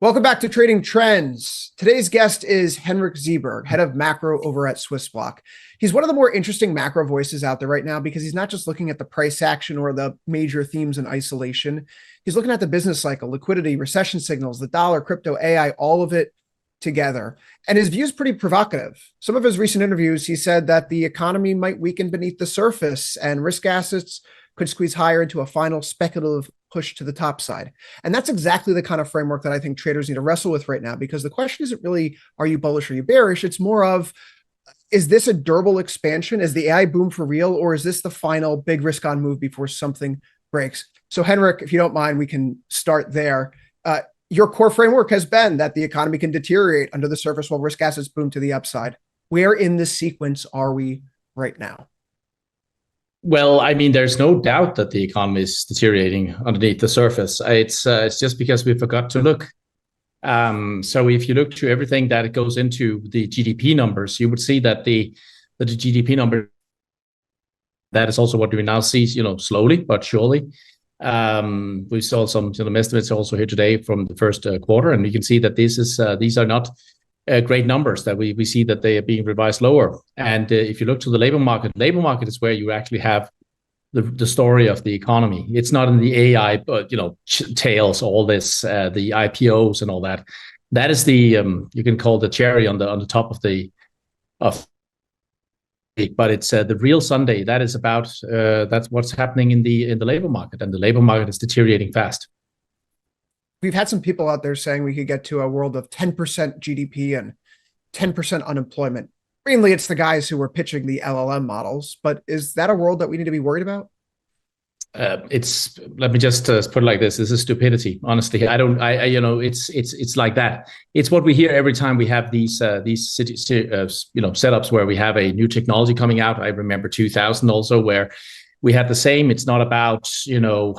Welcome back to Trading Trends. Today's guest is Henrik Zeberg, head of macro over at Swissblock. He's one of the more interesting macro voices out there right now because he's not just looking at the price action or the major themes in isolation. He's looking at the business cycle, liquidity, recession signals, the dollar, crypto, AI, all of it together. And his view is pretty provocative. Some of his recent interviews, he said that the economy might weaken beneath the surface and risk assets could squeeze higher into a final speculative push to the top side. And that's exactly the kind of framework that I think traders need to wrestle with right now, because the question isn't really, are you bullish or are you bearish? It's more of, is this a durable expansion? Is the AI boom for real? Or is this the final big risk on move before something breaks? So Henrik, if you don't mind, we can start there. Your core framework has been that the economy can deteriorate under the surface while risk assets boom to the upside. Where in this sequence are we right now? Well, I mean, there's no doubt that the economy is deteriorating underneath the surface. It's just because we forgot to look. So if you look to everything that goes into the GDP numbers, you would see that the GDP number, that is also what we now see, slowly but surely. We saw some estimates also here today from the first quarter, and we can see that these are not great numbers, that we see that they are being revised lower. And if you look to the labor market is where you actually have the story of the economy. It's not in the AI, but tails, all this, the IPOs and all that. That is the you can call the cherry on the top of but it's the real Sunday. That is about that's what's happening in the labor market, and the labor market is deteriorating fast. We've had some people out there saying we could get to a world of 10% GDP and 10% unemployment. Mainly it's the guys who were pitching the LLM models, but is that a world that we need to be worried about? Let me just put it like this. This is stupidity. Honestly, it's like that. It's what we hear every time we have these setups where we have a new technology coming out. I remember 2000 also, where we had the same. It's not about,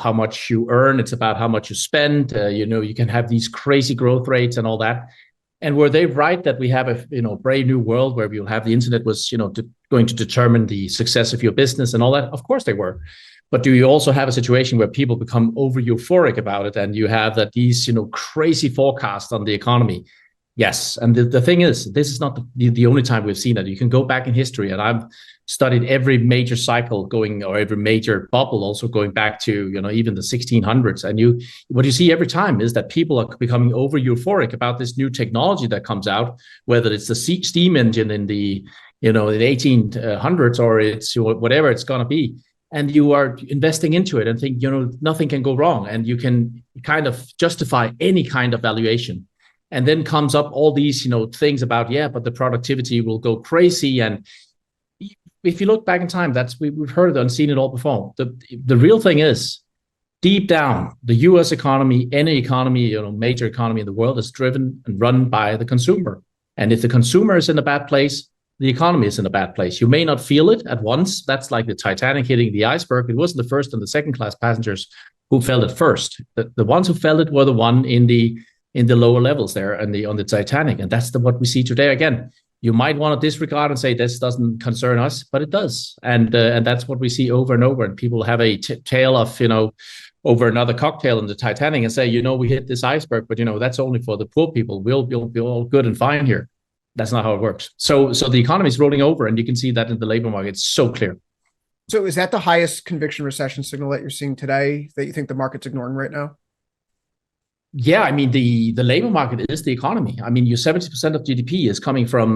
how much you earn. It's about how much you spend. You can have these crazy growth rates and all that. And were they right that we have a, brave new world where we'll have the internet was, going to determine the success of your business and all that? Of course they were. But do you also have a situation where people become over euphoric about it, and you have that these, crazy forecasts on the economy? Yes. And the thing is, this is not the only time we've seen that. You can go back in history, and I've studied every major cycle or every major bubble, also going back to, even the 1600s. And what you see every time is that people are becoming over euphoric about this new technology that comes out, whether it's the steam engine in the 1800s or it's whatever it's going to be. And you are investing into it and think, nothing can go wrong. And you can kind of justify any kind of valuation. And then comes up all these, things about, but the productivity will go crazy. And if you look back in time, we've heard it and seen it all before. The real thing is, deep down, the U.S. economy, any economy, major economy in the world, is driven and run by the consumer. And if the consumer is in a bad place, the economy is in a bad place. You may not feel it at once. That's like the Titanic hitting the iceberg. It wasn't the first and the second class passengers who felt it first. The ones who felt it were the one in the lower levels there and on the Titanic. And that's what we see today. Again, you might want to disregard and say this doesn't concern us, but it does. And that's what we see over and over. And people have a tale of, over another cocktail in the Titanic and say, we hit this iceberg, but, that's only for the poor people. We'll be all good and fine here. That's not how it works. So the economy is rolling over, and you can see that in the labor market. It's so clear. So is that the highest conviction recession signal that you're seeing today that you think the market's ignoring right now? Yeah, I mean, the labor market is the economy. I mean, your 70% of GDP is coming from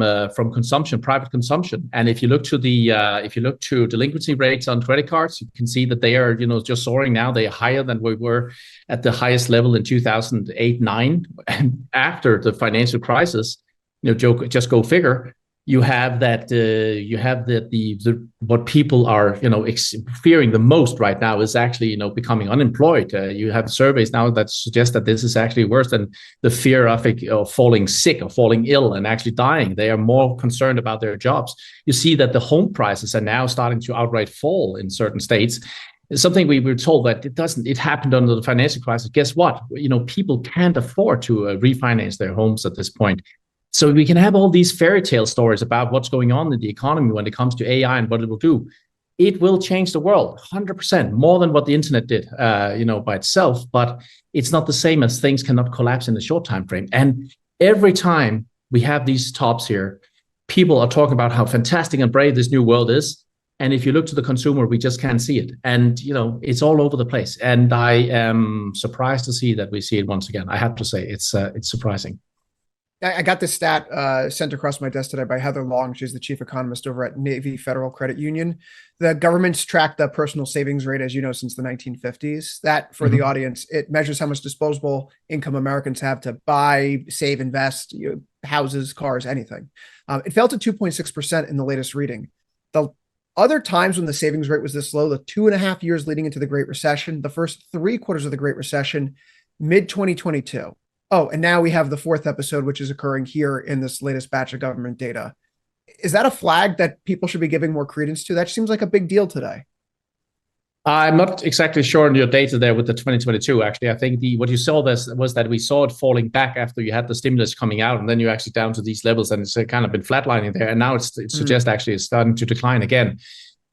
consumption, private consumption. And if you look to delinquency rates on credit cards, you can see that they are, just soaring now. They are higher than we were at the highest level in 2008-9, and after the financial crisis. Just go figure. You have that. What people are, fearing the most right now is actually, becoming unemployed. You have surveys now that suggest that this is actually worse than the fear of falling sick or falling ill and actually dying. They are more concerned about their jobs. You see that the home prices are now starting to outright fall in certain states. It's something we were told that it happened under the financial crisis. Guess what? People can't afford to refinance their homes at this point. So we can have all these fairy tale stories about what's going on in the economy when it comes to AI and what it will do. it will change the world 100% more than what the internet did, by itself. But it's not the same as things cannot collapse in a short time frame. And every time we have these tops here, people are talking about how fantastic and brave this new world is. And if you look to the consumer, we just can't see it. And, it's all over the place. And I am surprised to see that we see it once again. I have to say, it's surprising. I got this stat sent across my desk today by Heather Long. She's the chief economist over at Navy Federal Credit Union. The government's tracked the personal savings rate, as you know, since the 1950s. That, for the audience, it measures how much disposable income Americans have to buy, save, invest, houses, cars, anything. It fell to 2.6% in the latest reading. The other times when the savings rate was this low, the 2.5 years leading into the Great Recession, the first 3 quarters of the Great Recession, mid-2022. Oh, and now we have the 4th episode, which is occurring here in this latest batch of government data. Is that a flag that people should be giving more credence to? That seems like a big deal today. I'm not exactly sure on your data there with the 2022. Actually, I think what you saw was that we saw it falling back after you had the stimulus coming out, and then you're actually down to these levels, and it's kind of been flatlining there. And now it suggests actually it's starting to decline again.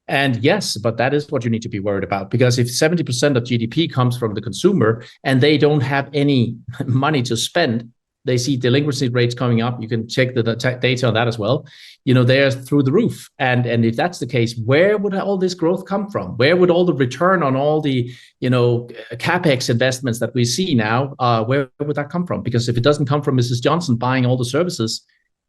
And yes, but that is what you need to be worried about, because if 70% of GDP comes from the consumer and they don't have any money to spend, they see delinquency rates coming up. You can check the data on that as well. They're through the roof. And if that's the case, where would all this growth come from? Where would all the return on all the, CapEx investments that we see now, where would that come from? Because if it doesn't come from Mrs. Johnson buying all the services,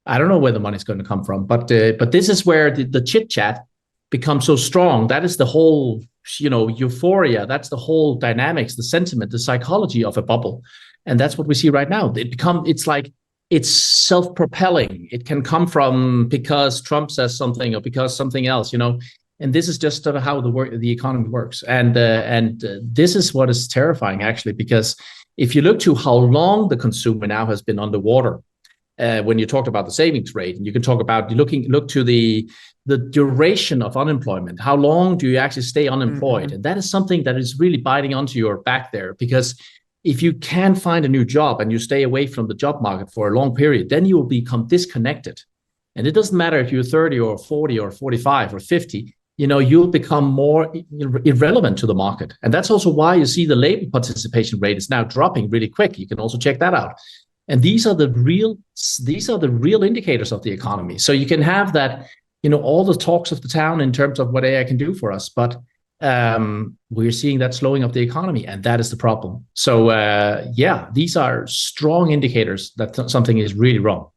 I don't know where the money's going to come from. But this is where the chit chat becomes so strong. That is the whole, euphoria. That's the whole dynamics, the sentiment, the psychology of a bubble. And that's what we see right now. It's like it's self-propelling. It can come from because Trump says something or because something else, And this is just how the economy works. And this is what is terrifying, actually, because if you look to how long the consumer now has been underwater, when you talked about the savings rate, and you can talk about look to the duration of unemployment. How long do you actually stay unemployed? And that is something that is really biting onto your back there, because if you can find a new job and you stay away from the job market for a long period, then you will become disconnected. And it doesn't matter if you're 30 or 40 or 45 or 50, you'll become more irrelevant to the market. And that's also why you see the labor participation rate is now dropping really quick. You can also check that out. And these are the real indicators of the economy. So you can have that, all the talks of the town in terms of what AI can do for us, but we're seeing that slowing of the economy, and that is the problem. So these are strong indicators that something is really wrong.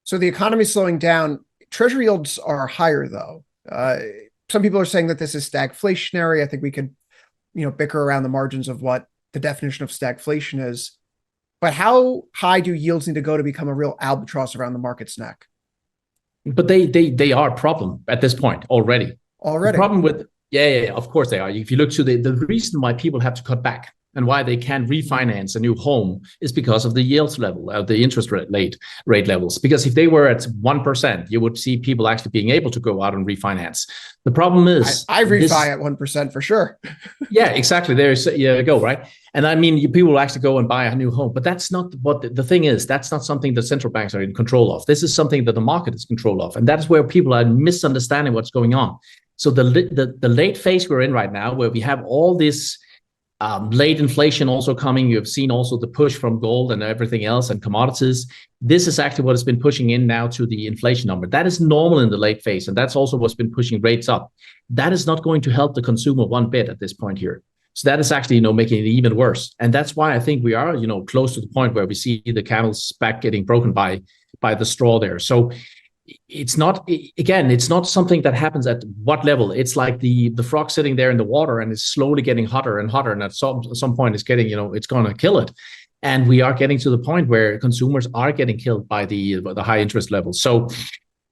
So the economy is slowing down. Treasury yields are higher, though. Some people are saying that this is stagflationary. I think we could, bicker around the margins of what the definition of stagflation is. But how high do yields need to go to become a real albatross around the market's neck? But they are a problem at this point already. The problem with of course they are. If you look to the reason why people have to cut back and why they can't refinance a new home is because of the yields level, the interest rate levels. Because if they were at 1%, you would see people actually being able to go out and refinance. The problem is, I refi at 1% for sure. Yeah, exactly. There's you go, right? And I mean, people will actually go and buy a new home, but that's not what the thing is. That's not something that central banks are in control of. This is something that the market is in control of, and that's where people are misunderstanding what's going on. So the late phase we're in right now, where we have all this late inflation also coming. You have seen also the push from gold and everything else and commodities. This is actually what has been pushing in now to the inflation number. That is normal in the late phase, and that's also what's been pushing rates up. That is not going to help the consumer one bit at this point here. So that is actually, making it even worse. And that's why I think we are, close to the point where we see the camel's back getting broken by the straw there. So it's not something that happens at what level. It's like the frog sitting there in the water, and it's slowly getting hotter and hotter. And at some point it's getting, it's going to kill it. And we are getting to the point where consumers are getting killed by the high interest levels. So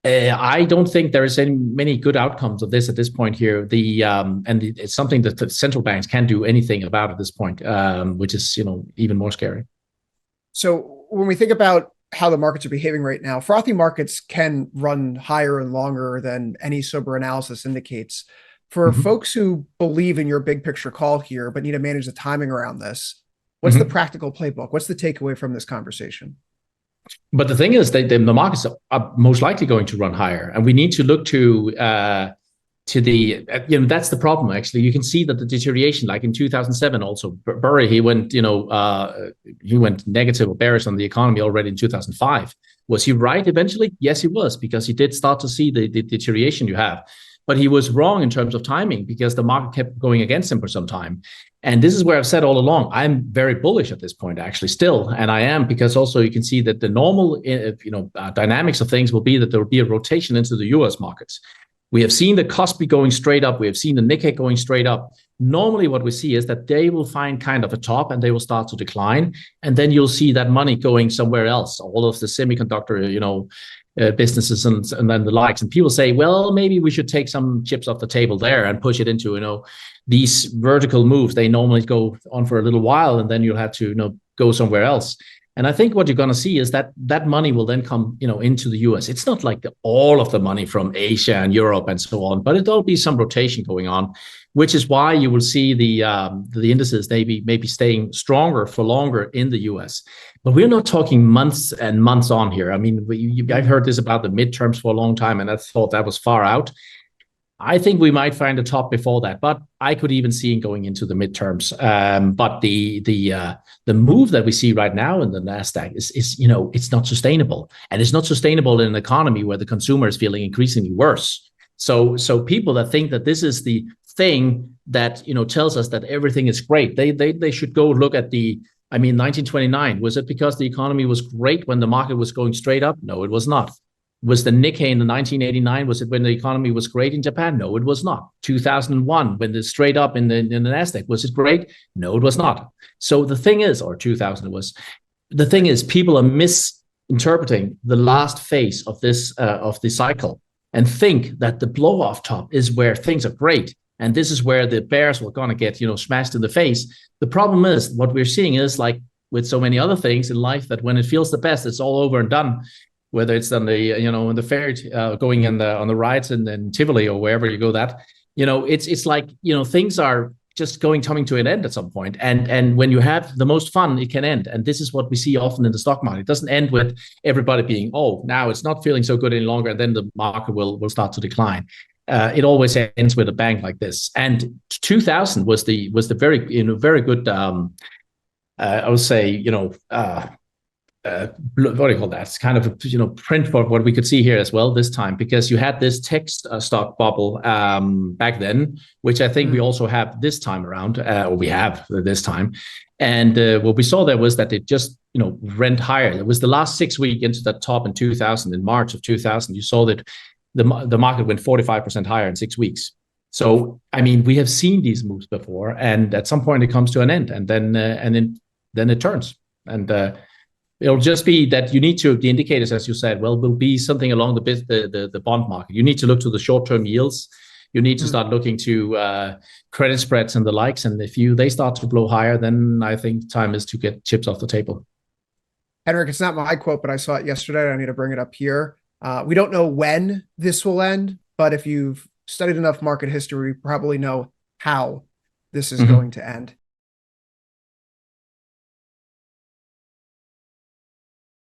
I don't think there is many good outcomes of this at this point here. It's something that the central banks can't do anything about at this point, which is, even more scary. So when we think about how the markets are behaving right now, frothy markets can run higher and longer than any sober analysis indicates. For folks who believe in your big picture call here, but need to manage the timing around this, what's the practical playbook? What's the takeaway from this conversation? But the thing is, the markets are most likely going to run higher, and we need to look to to the that's the problem. Actually, you can see that the deterioration, like in 2007, also Burry, he went he went negative or bearish on the economy already in 2005. Was he right eventually? Yes, he was, because he did start to see the deterioration you have. But he was wrong in terms of timing, because the market kept going against him for some time. And this is where I've said all along, I'm very bullish at this point, actually, still. And I am, because also you can see that the normal dynamics of things will be that there will be a rotation into the US markets. We have seen the Kospi going straight up. We have seen the Nikkei going straight up. Normally what we see is that they will find kind of a top and they will start to decline. And then you'll see that money going somewhere else, all of the semiconductor, businesses and then the likes. And people say, well, maybe we should take some chips off the table there and push it into, these vertical moves. They normally go on for a little while, and then you'll have to, go somewhere else. And I think what you're going to see is that that money will then come, into the US. It's not like all of the money from Asia and Europe and so on, but it'll be some rotation going on, which is why you will see the indices maybe staying stronger for longer in the US. But we're not talking months and months on here. I mean, I've heard this about the midterms for a long time, and I thought that was far out. I think we might find a top before that, but I could even see it going into the midterms. But the move that we see right now in the Nasdaq is it's not sustainable, and it's not sustainable in an economy where the consumer is feeling increasingly worse. So people that think that this is the thing that tells us that everything is great, they should go look at 1929. Was it because the economy was great when the market was going straight up? No, it was not. Was the Nikkei in the 1989, was it when the economy was great in Japan? No, it was not. 2001, when the straight up in the Nasdaq, was it great? No, it was not. So the thing is, or 2000 was, the thing is, people are misinterpreting the last phase of this of the cycle and think that the blow off top is where things are great. And this is where the bears were going to get, smashed in the face. The problem is, what we're seeing is, like with so many other things in life, that when it feels the best, it's all over and done. Whether it's on the, in the fair, going in on the rides in Tivoli or wherever you go, that, it's like, things are just coming to an end at some point. And when you have the most fun, it can end. And this is what we see often in the stock market. It doesn't end with everybody being, oh, now it's not feeling so good any longer, and then the market will start to decline. It always ends with a bang like this. And 2000 was the very, very good, I would say, what do you call that? It's kind of a print for what we could see here as well this time, because you had this tech stock bubble back then, which I think we also have this time around, or we have this time. And what we saw there was that it just went higher. It was the last 6 weeks into that top in 2000, in March of 2000. You saw that the market went 45% higher in 6 weeks. So we have seen these moves before, and at some point it comes to an end, and then it turns. And it'll just be that you need to, the indicators, as you said, will be something along the bond market. You need to look to the short-term yields. You need to start looking to credit spreads and the likes. And if they start to blow higher, then I think time is to get chips off the table. Henrik, it's not my quote, but I saw it yesterday. I need to bring it up here. We don't know when this will end, but if you've studied enough market history, you probably know how this is going to end.